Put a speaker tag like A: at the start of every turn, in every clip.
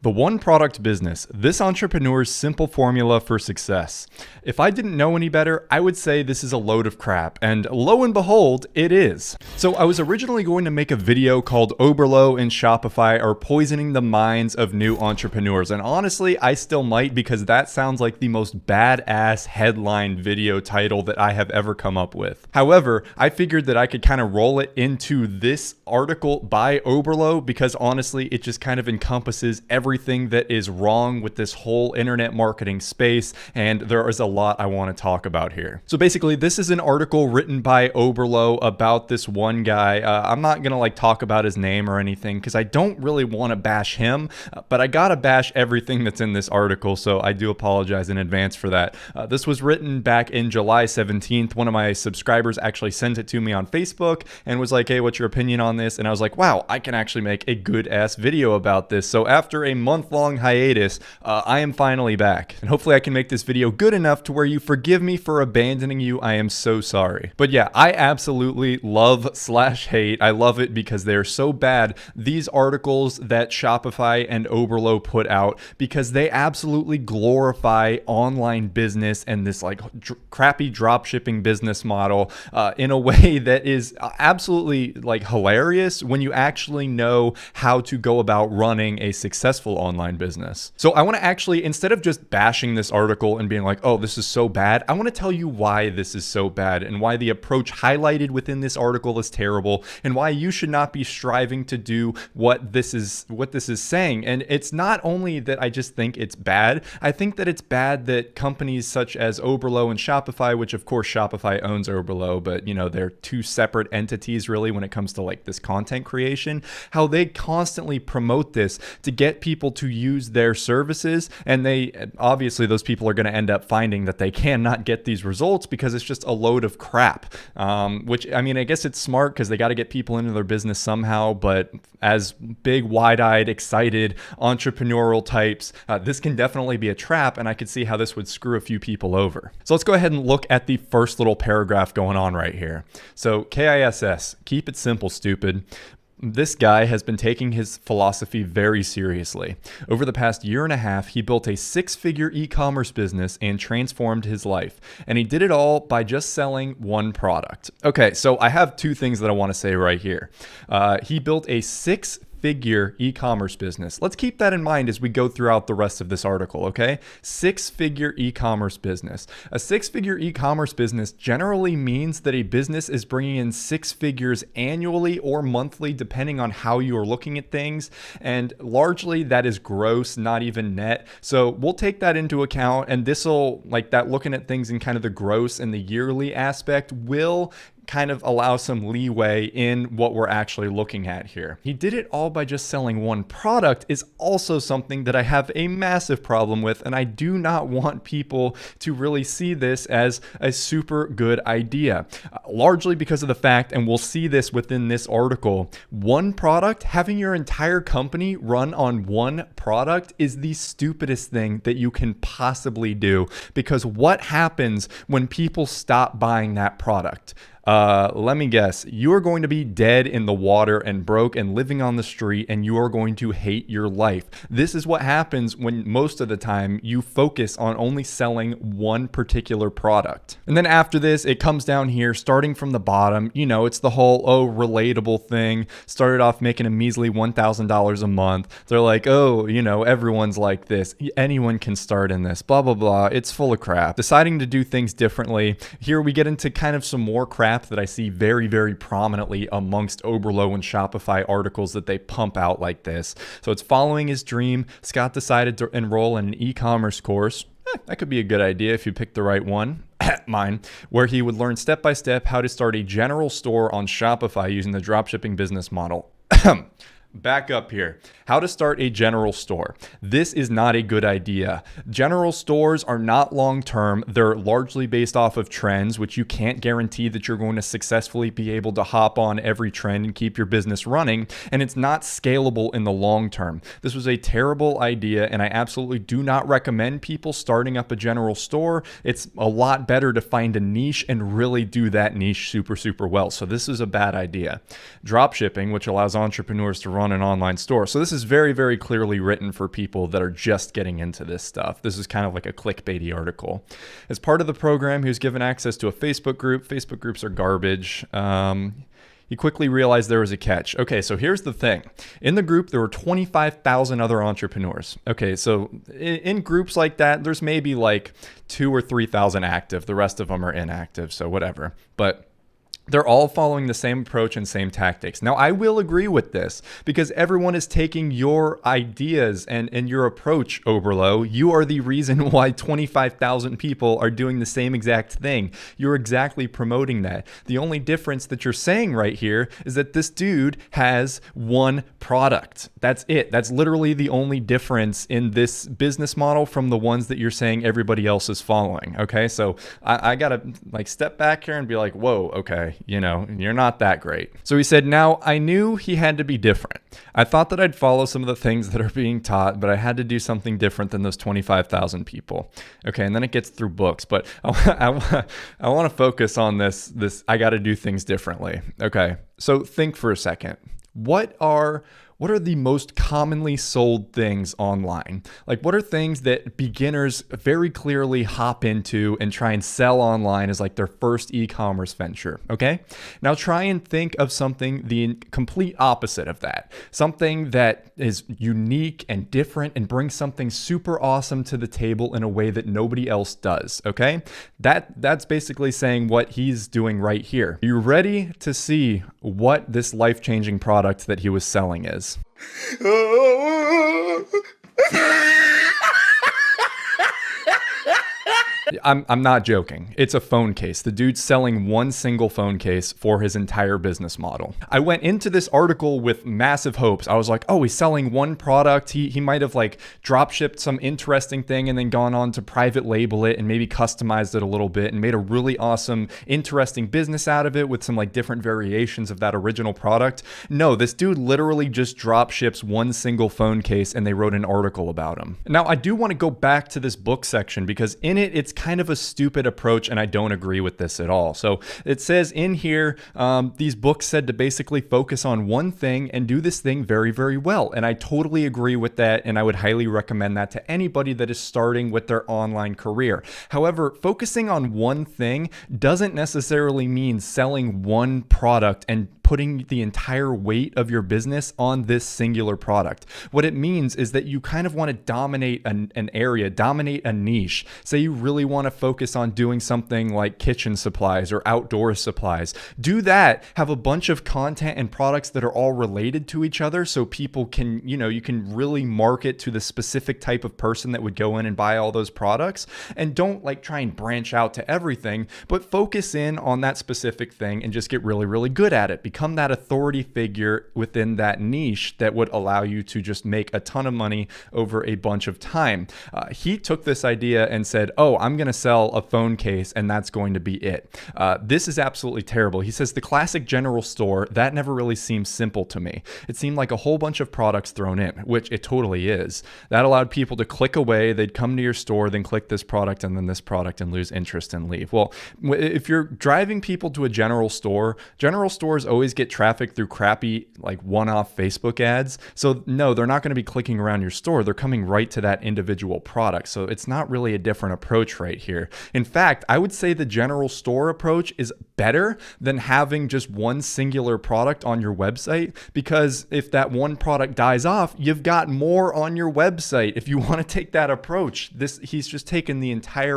A: The one product business, this entrepreneur's simple formula for success. If I didn't know any better, I would say this is a load of crap, and lo and behold, it is. So I was originally going to make a video called Oberlo and Shopify are poisoning the minds of new entrepreneurs, and honestly, I still might because that sounds like the most badass headline video title that I have ever come up with. However, I figured that I could kind of roll it into this article by Oberlo because honestly, it just kind of encompasses everything that is wrong with this whole internet marketing space, and there is a lot I want to talk about here. So basically, this is an article written by Oberlo about this one guy. I'm not gonna like talk about his name or anything because I don't really want to bash him, but I gotta bash everything that's in this article, so I do apologize in advance for that. This was written back in July 17th. One of my subscribers actually sent it to me on Facebook and was like, hey, what's your opinion on this? And I was like, wow, I can actually make a good ass video about this. So after a month-long hiatus, I am finally back, and hopefully I can make this video good enough to where you forgive me for abandoning you. I am so sorry. But yeah, I absolutely love/hate. I love it because they're so bad, these articles that Shopify and Oberlo put out, because they absolutely glorify online business and this like crappy dropshipping business model in a way that is absolutely like hilarious when you actually know how to go about running a successful online business. So I want to actually, instead of just bashing this article and being like, oh, this is so bad, I want to tell you why this is so bad and why the approach highlighted within this article is terrible and why you should not be striving to do what this is saying. And it's not only that I just think it's bad, I think that it's bad that companies such as Oberlo and Shopify, which of course Shopify owns Oberlo, but you know, they're two separate entities really when it comes to like this content creation, how they constantly promote this to get people to use their services, and they obviously those people are going to end up finding that they cannot get these results because it's just a load of crap, which I mean, I guess it's smart because they got to get people into their business somehow, but as big wide-eyed excited entrepreneurial types, this can definitely be a trap, and I could see how this would screw a few people over. So let's go ahead and look at the first little paragraph going on right here. So KISS, keep it simple, stupid. This guy has been taking his philosophy very seriously. Over the past year and a half, he built a six-figure e-commerce business and transformed his life. And he did it all by just selling one product. Okay, so I have two things that I want to say right here. He built a six-figure e-commerce business. Let's keep that in mind as we go throughout the rest of this article, okay? Six-figure e-commerce business. A six-figure e-commerce business generally means that a business is bringing in six figures annually or monthly, depending on how you are looking at things. And largely that is gross, not even net. So we'll take that into account, and this will, like that, looking at things in kind of the gross and the yearly aspect will kind of allow some leeway in what we're actually looking at here. He did it all by just selling one product is also something that I have a massive problem with, and I do not want people to really see this as a super good idea. Largely because of the fact, and we'll see this within this article, one product, having your entire company run on one product is the stupidest thing that you can possibly do, because what happens when people stop buying that product? Let me guess, you are going to be dead in the water and broke and living on the street, and you are going to hate your life. This is what happens when most of the time you focus on only selling one particular product. And then after this, it comes down here, starting from the bottom. You know, it's the whole, oh, relatable thing. Started off making a measly $1,000 a month. They're like, oh, you know, everyone's like this. Anyone can start in this, blah, blah, blah. It's full of crap. Deciding to do things differently. Here we get into kind of some more crap that I see very, very prominently amongst Oberlo and Shopify articles that they pump out like this. So it's following his dream. Scott decided to enroll in an e-commerce course. That could be a good idea if you pick the right one. Mine, where he would learn step by step how to start a general store on Shopify using the dropshipping business model. Back up here. How to start a general store. This is not a good idea. General stores are not long-term. They're largely based off of trends, which you can't guarantee that you're going to successfully be able to hop on every trend and keep your business running. And it's not scalable in the long term. This was a terrible idea, and I absolutely do not recommend people starting up a general store. It's a lot better to find a niche and really do that niche super, super well. So this is a bad idea. Dropshipping, which allows entrepreneurs to run run an online store. So this is very, very clearly written for people that are just getting into this stuff. This is kind of like a clickbaity article. As part of the program, he was given access to a Facebook group. Facebook groups are garbage. He quickly realized there was a catch. Okay, so here's the thing. In the group, there were 25,000 other entrepreneurs. Okay, so in groups like that, there's maybe like 2,000 or 3,000 active. The rest of them are inactive, so whatever. But they're all following the same approach and same tactics. Now, I will agree with this because everyone is taking your ideas and your approach, Oberlo. You are the reason why 25,000 people are doing the same exact thing. You're exactly promoting that. The only difference that you're saying right here is that this dude has one product. That's it. That's literally the only difference in this business model from the ones that you're saying everybody else is following. Okay, so I gotta like step back here and be like, whoa, okay. You know, you're not that great. So he said, now I knew he had to be different. I thought that I'd follow some of the things that are being taught, but I had to do something different than those 25,000 people. Okay, and then it gets through books, but I want to focus on this I got to do things differently. Okay, so think for a second. What are the most commonly sold things online? Like, what are things that beginners very clearly hop into and try and sell online as like their first e-commerce venture? Okay, now try and think of something the complete opposite of that. Something that is unique and different and brings something super awesome to the table in a way that nobody else does. Okay, that's basically saying what he's doing right here. Are you ready to see what this life-changing product that he was selling is? I'm not joking. It's a phone case. The dude's selling one single phone case for his entire business model. I went into this article with massive hopes. I was like, oh, he's selling one product. He might have like drop shipped some interesting thing and then gone on to private label it and maybe customized it a little bit and made a really awesome, interesting business out of it with some like different variations of that original product. No, this dude literally just drop ships one single phone case and they wrote an article about him. Now, I do want to go back to this book section because in it, it's kind of a stupid approach and I don't agree with this at all. So it says in here, these books said to basically focus on one thing and do this thing very, very well. And I totally agree with that. And I would highly recommend that to anybody that is starting with their online career. However, focusing on one thing doesn't necessarily mean selling one product and putting the entire weight of your business on this singular product. What it means is that you kind of want to dominate an area, dominate a niche. Say you really want to focus on doing something like kitchen supplies or outdoor supplies. Do that, have a bunch of content and products that are all related to each other so people can, you can really market to the specific type of person that would go in and buy all those products. And don't like try and branch out to everything, but focus in on that specific thing and just get really, really good at it. Become that authority figure within that niche that would allow you to just make a ton of money over a bunch of time. He took this idea and said, oh, I'm going to sell a phone case and that's going to be it. This is absolutely terrible. He says the classic general store, that never really seemed simple to me. It seemed like a whole bunch of products thrown in, which it totally is. That allowed people to click away. They'd come to your store, then click this product and then this product and lose interest and leave. Well, if you're driving people to a general stores always get traffic through crappy like one-off Facebook ads. So no, they're not going to be clicking around your store. They're coming right to that individual product. So it's not really a different approach right here. In fact, I would say the general store approach is better than having just one singular product on your website, because if that one product dies off, you've got more on your website. If you want to take that approach, he's just taken the entire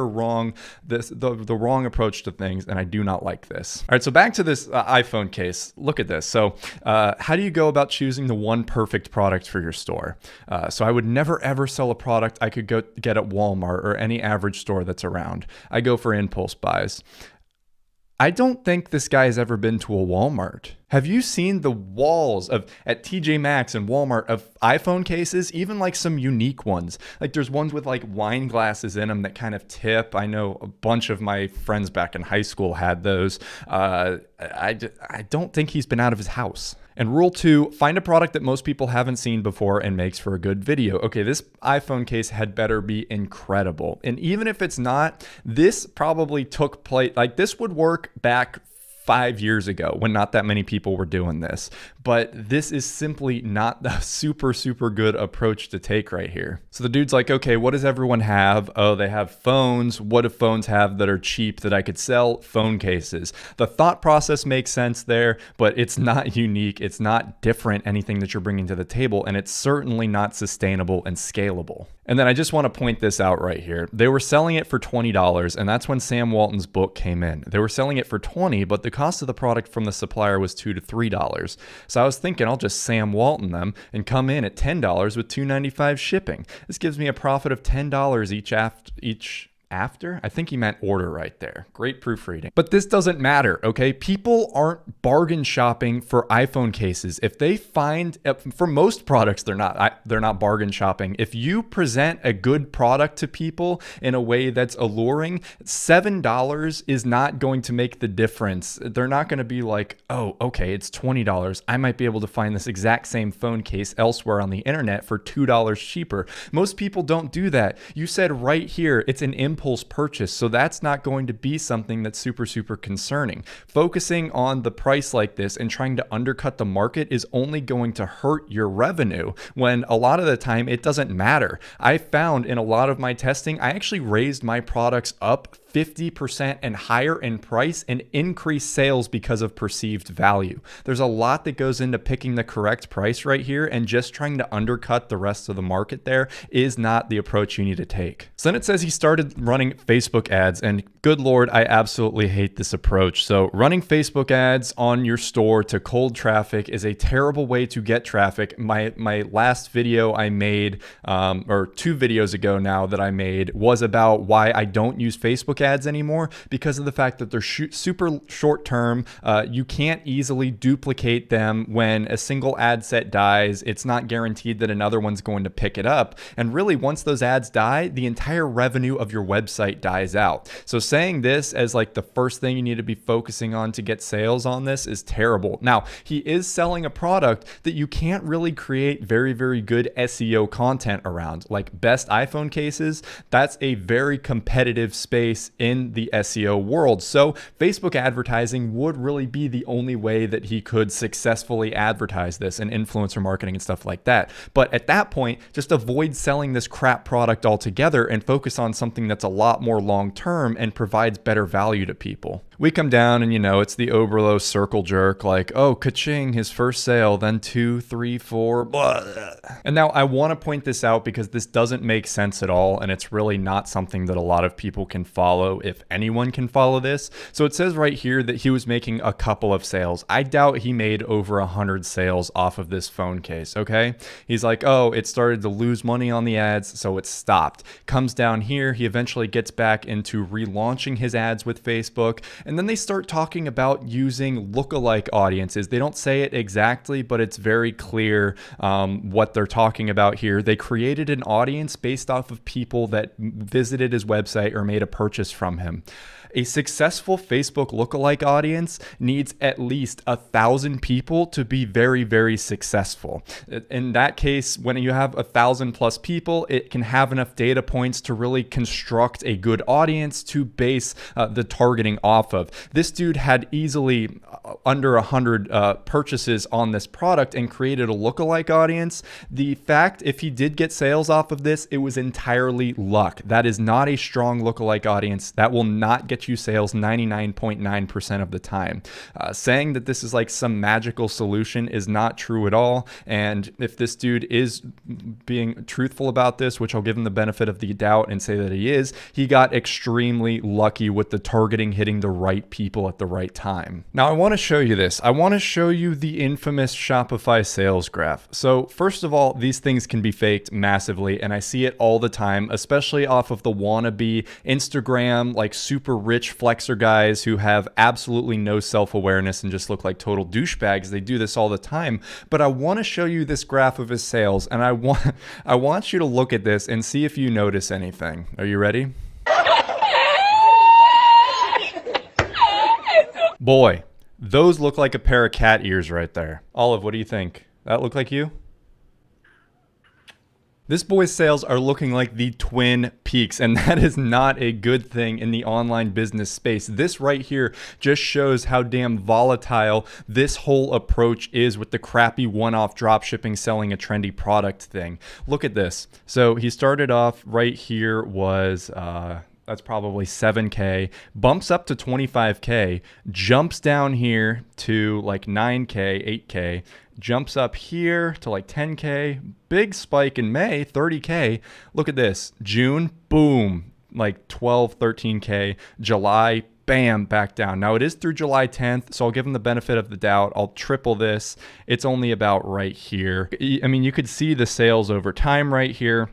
A: the wrong approach to things, and I do not like this. All right, so back to this iPhone case. Look at this. So how do you go about choosing the one perfect product for your store? So I would never ever sell a product I could go get at Walmart or any average store that's around. I go for impulse buys. I don't think this guy has ever been to a Walmart. Have you seen the walls at TJ Maxx and Walmart of iPhone cases, even like some unique ones? Like there's ones with like wine glasses in them that kind of tip. I know a bunch of my friends back in high school had those. I don't think he's been out of his house. And rule 2, find a product that most people haven't seen before and makes for a good video. Okay, this iPhone case had better be incredible. And even if it's not, this probably took place, like this would work back 5 years ago when not that many people were doing this. But this is simply not the super good approach to take right here. So the dude's like, okay, what does everyone have? Oh, they have phones. What do phones have that are cheap that I could sell? Phone cases. The thought process makes sense there, but it's not unique. It's not different, anything that you're bringing to the table, and it's certainly not sustainable and scalable. And then I just want to point this out right here. They were selling it for $20, and that's when Sam Walton's book came in. They were selling it for $20, but the cost of the product from the supplier was $2 to $3. So I was thinking I'll just Sam Walton them and come in at $10 with $2.95 shipping. This gives me a profit of $10 each after? I think he meant order right there. Great proofreading. But this doesn't matter, okay? People aren't bargain shopping for iPhone cases. If they find, for most products, they're not bargain shopping. If you present a good product to people in a way that's alluring, $7 is not going to make the difference. They're not going to be like, oh, okay, it's $20. I might be able to find this exact same phone case elsewhere on the internet for $2 cheaper. Most people don't do that. You said right here, it's an impulse purchase, so that's not going to be something that's super concerning. Focusing on the price like this and trying to undercut the market is only going to hurt your revenue, when a lot of the time it doesn't matter. I found in a lot of my testing, I actually raised my products up 50% and higher in price and increased sales because of perceived value. There's a lot that goes into picking the correct price right here, and just trying to undercut the rest of the market there is not the approach you need to take. So then it says he started running Facebook ads, and good Lord, I absolutely hate this approach. So running Facebook ads on your store to cold traffic is a terrible way to get traffic. My last video I made, or 2 videos ago now that I made, was about why I don't use Facebook ads anymore, because of the fact that they're super short term. You can't easily duplicate them. When a single ad set dies, it's not guaranteed that another one's going to pick it up. And really, once those ads die, the entire revenue of your website dies out. So saying this as like the first thing you need to be focusing on to get sales on this is terrible. Now, he is selling a product that you can't really create very good SEO content around, like best iPhone cases. That's a very competitive space in the SEO world. So Facebook advertising would really be the only way that he could successfully advertise this, and influencer marketing and stuff like that. But at that point, just avoid selling this crap product altogether and focus on something that's a lot more long-term and provides better value to people. We come down and, it's the Oberlo circle jerk, like, oh, ka-ching, his first sale, then 2, 3, 4, blah. And now I want to point this out because this doesn't make sense at all, and it's really not something that a lot of people can follow, if anyone can follow this. So it says right here that he was making a couple of sales. I doubt he made over 100 sales off of this phone case, okay? He's like, oh, it started to lose money on the ads, so it stopped. Comes down here, he eventually gets back into relaunching his ads with Facebook, and then they start talking about using lookalike audiences. They don't say it exactly, but it's very clear what they're talking about here. They created an audience based off of people that visited his website or made a purchase from him. A successful Facebook lookalike audience needs at least 1,000 people to be very successful. In that case, when you have 1,000 plus people, it can have enough data points to really construct a good audience to base the targeting off of. This dude had easily under 100 purchases on this product and created a lookalike audience. The fact, if he did get sales off of this, it was entirely luck. That is not a strong lookalike audience. That will not get you sales 99.9% of the time. Saying that this is like some magical solution is not true at all. And if this dude is being truthful about this, which I'll give him the benefit of the doubt and say that he is, he got extremely lucky with the targeting hitting the right people at the right time. Now I want to show you this. I want to show you the infamous Shopify sales graph. So first of all, these things can be faked massively, and I see it all the time, especially off of the wannabe Instagram, like super rich flexer guys who have absolutely no self-awareness and just look like total douchebags. They do this all the time. But I want to show you this graph of his sales, and I want you to look at this and see if you notice anything. Are you ready? Boy, those look like a pair of cat ears right there. Olive, what do you think? That look like you? This boy's sales are looking like the twin peaks, and that is not a good thing in the online business space. This right here just shows how damn volatile this whole approach is with the crappy one-off dropshipping selling a trendy product thing. Look at this. So he started off right here was that's probably 7K, bumps up to 25K, jumps down here to like 9K, 8K, jumps up here to like 10K, big spike in May, 30K. Look at this, June, boom, like 12, 13K, July, bam, back down. Now it is through July 10th, so I'll give him the benefit of the doubt. I'll triple this. It's only about right here. I mean, you could see the sales over time right here.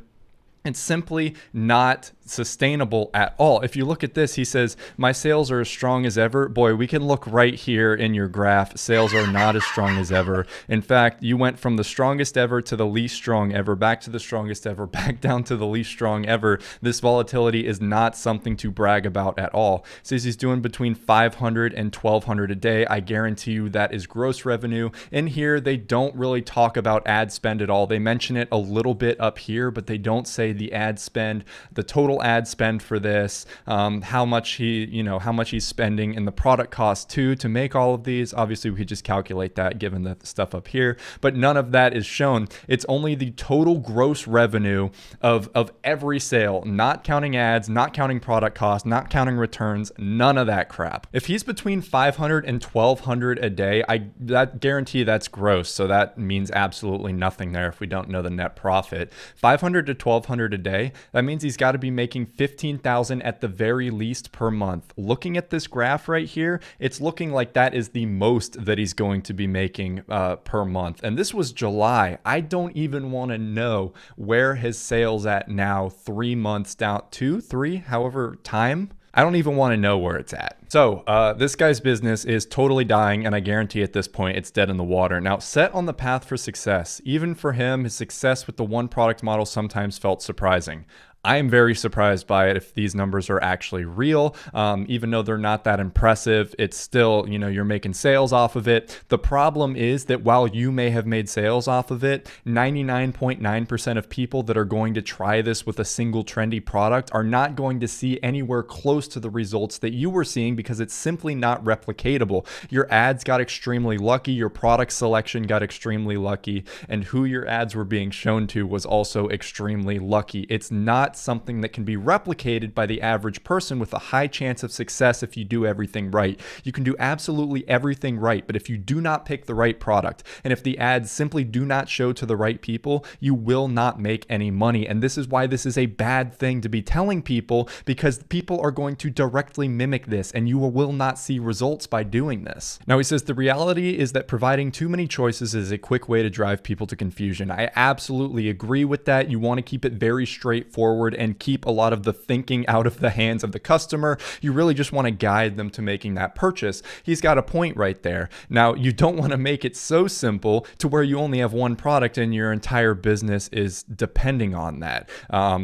A: It's simply not sustainable at all. If you look at this, he says, my sales are as strong as ever. Boy, we can look right here in your graph. Sales are not as strong as ever. In fact, you went from the strongest ever to the least strong ever, back to the strongest ever, back down to the least strong ever. This volatility is not something to brag about at all. Says he's doing between 500 and 1200 a day. I guarantee you that is gross revenue. In here, they don't really talk about ad spend at all. They mention it a little bit up here, but they don't say the ad spend, the total ad spend for this, how much he's spending in the product cost too to make all of these. Obviously, we could just calculate that given the stuff up here, but none of that is shown. It's only the total gross revenue of every sale, not counting ads, not counting product cost, not counting returns, none of that crap. If he's between 500 and 1200 a day, that guarantee that's gross, so that means absolutely nothing there if we don't know the net profit. 500 to 1200 a day, that means he's got to be making 15,000 at the very least per month. Looking at this graph right here, it's looking like that is the most that he's going to be making per month. And this was July. I don't even want to know where his sales at now, 3 months down, 2, 3, however time. I don't even want to know where it's at. So this guy's business is totally dying, and I guarantee at this point it's dead in the water. Now, set on the path for success. Even for him, his success with the one product model sometimes felt surprising. I am very surprised by it if these numbers are actually real. Even though they're not that impressive, it's still, you're making sales off of it. The problem is that while you may have made sales off of it, 99.9% of people that are going to try this with a single trendy product are not going to see anywhere close to the results that you were seeing because it's simply not replicatable. Your ads got extremely lucky, your product selection got extremely lucky, and who your ads were being shown to was also extremely lucky. It's not something that can be replicated by the average person with a high chance of success if you do everything right. You can do absolutely everything right, but if you do not pick the right product, and if the ads simply do not show to the right people, you will not make any money. And this is why this is a bad thing to be telling people, because people are going to directly mimic this, and you will not see results by doing this. Now, he says the reality is that providing too many choices is a quick way to drive people to confusion. I absolutely agree with that. You want to keep it very straightforward and keep a lot of the thinking out of the hands of the customer. You really just want to guide them to making that purchase. He's got a point right there. Now, you don't want to make it so simple to where you only have one product and your entire business is depending on that.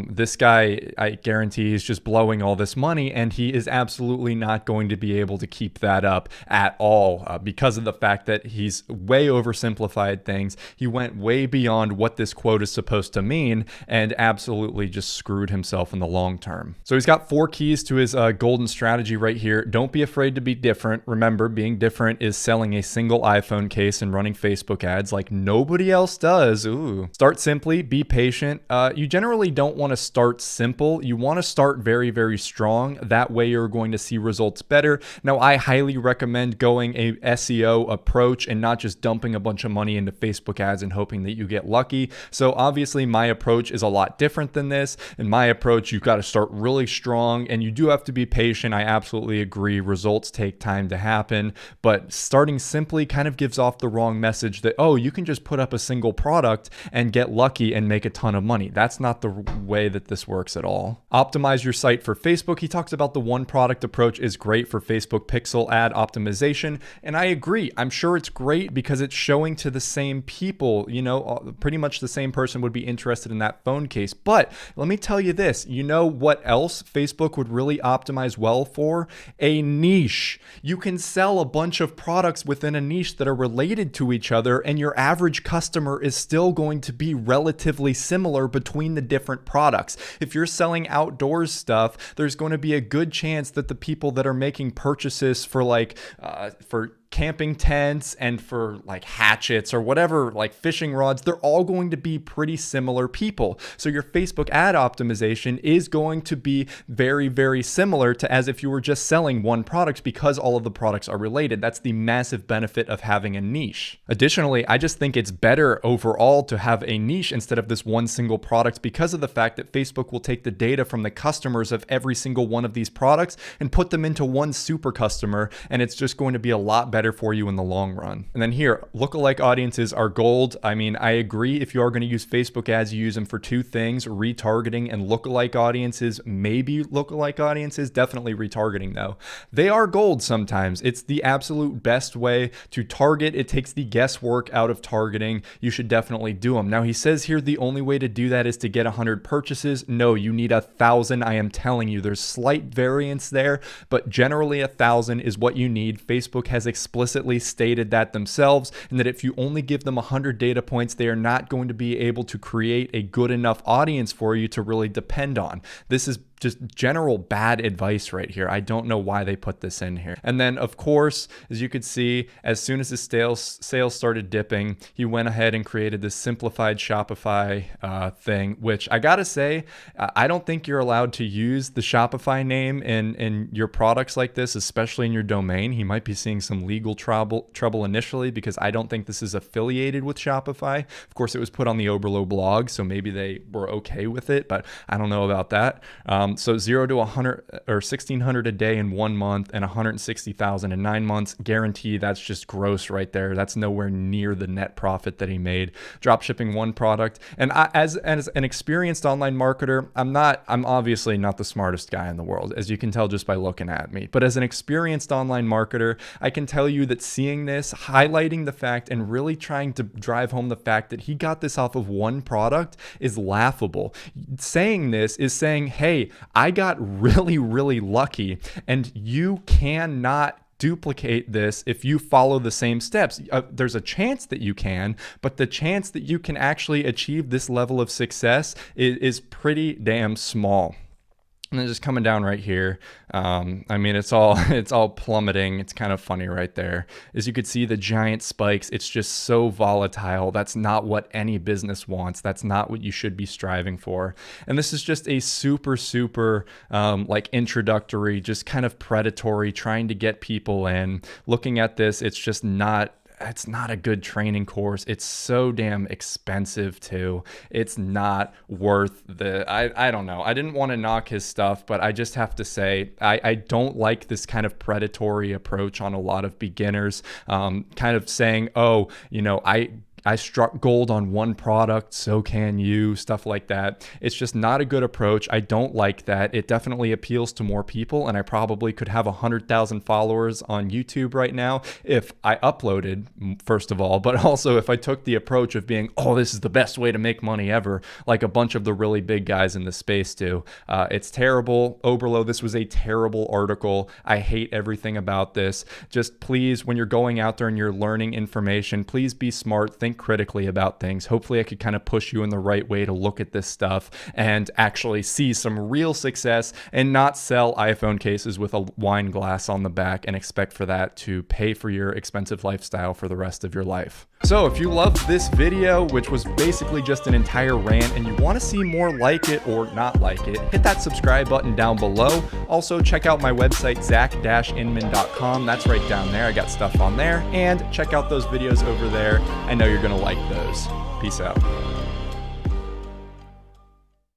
A: This guy, I guarantee, is just blowing all this money, and he is absolutely not going to be able to keep that up at all because of the fact that he's way oversimplified things. He went way beyond what this quote is supposed to mean and absolutely just screwed himself in the long term. So he's got 4 keys to his golden strategy right here. Don't be afraid to be different. Remember, being different is selling a single iPhone case and running Facebook ads like nobody else does. Ooh. Start simply, be patient. You generally don't want to start simple. You want to start very, very strong. That way you're going to see results better. Now, I highly recommend going a SEO approach and not just dumping a bunch of money into Facebook ads and hoping that you get lucky. So obviously my approach is a lot different than this. In my approach, you've got to start really strong, and you do have to be patient. I absolutely agree. Results take time to happen, but starting simply kind of gives off the wrong message that, oh, you can just put up a single product and get lucky and make a ton of money. That's not the way that this works at all. Optimize your site for Facebook. He talks about the one product approach is great for Facebook pixel ad optimization, and I agree. I'm sure it's great because it's showing to the same people, pretty much the same person would be interested in that phone case. But let me tell you this, you know what else Facebook would really optimize well for? A niche. You can sell a bunch of products within a niche that are related to each other, and your average customer is still going to be relatively similar between the different products. If you're selling outdoors stuff, there's going to be a good chance that the people that are making purchases for for camping tents and for like hatchets or whatever, like fishing rods, they're all going to be pretty similar people. So your Facebook ad optimization is going to be very, very similar to as if you were just selling one product, because all of the products are related. That's the massive benefit of having a niche. Additionally, I just think it's better overall to have a niche instead of this one single product, because of the fact that Facebook will take the data from the customers of every single one of these products and put them into one super customer, and it's just going to be a lot better for you in the long run. And then here, lookalike audiences are gold. I mean, I agree, if you are going to use Facebook ads, you use them for two things: retargeting and lookalike audiences. Maybe lookalike audiences, definitely retargeting though. They are gold sometimes. It's the absolute best way to target. It takes the guesswork out of targeting. You should definitely do them. Now he says here the only way to do that is to get 100 purchases. No, you need 1,000. I am telling you, there's slight variance there, but generally 1,000 is what you need. Facebook has explicitly stated that themselves, and that if you only give them 100 data points, they are not going to be able to create a good enough audience for you to really depend on. This is just general bad advice right here. I don't know why they put this in here. And then of course, as you could see, as soon as his sales started dipping, he went ahead and created this simplified Shopify thing, which I gotta say, I don't think you're allowed to use the Shopify name in your products like this, especially in your domain. He might be seeing some legal trouble initially, because I don't think this is affiliated with Shopify. Of course, it was put on the Oberlo blog, so maybe they were okay with it, but I don't know about that. So 0 to 100 or 1,600 a day in 1 month and 160,000 in 9 months, guarantee. That's just gross right there. That's nowhere near the net profit that he made dropshipping one product. And as an experienced online marketer, I'm obviously not the smartest guy in the world, as you can tell just by looking at me. But as an experienced online marketer, I can tell you that seeing this, highlighting the fact and really trying to drive home the fact that he got this off of one product is laughable. Saying this is saying, hey, I got really, really lucky, and you cannot duplicate this if you follow the same steps. There's a chance that you can, but the chance that you can actually achieve this level of success is pretty damn small. And then just coming down right here, I mean, it's all plummeting. It's kind of funny right there. As you could see, the giant spikes, it's just so volatile. That's not what any business wants. That's not what you should be striving for. And this is just a super, super like introductory, just kind of predatory, trying to get people in. Looking at this, it's not a good training course. It's so damn expensive too. It's not worth I don't know. I didn't want to knock his stuff, but I just have to say, I don't like this kind of predatory approach on a lot of beginners. Kind of saying, oh, you know, I struck gold on one product, so can you, stuff like that. It's just not a good approach. I don't like that. It definitely appeals to more people, and I probably could have 100,000 followers on YouTube right now if I uploaded, first of all, but also if I took the approach of being, oh, this is the best way to make money ever, like a bunch of the really big guys in the space do. It's terrible. Oberlo, this was a terrible article. I hate everything about this. Just please, when you're going out there and you're learning information, please be smart, think critically about things. Hopefully I could kind of push you in the right way to look at this stuff and actually see some real success, and not sell iPhone cases with a wine glass on the back and expect for that to pay for your expensive lifestyle for the rest of your life. So if you loved this video, which was basically just an entire rant, and you want to see more like it or not like it, hit that subscribe button down below. Also check out my website, zach-inman.com. That's right down there. I got stuff on there, and check out those videos over there. I know you're going to like those. Peace out.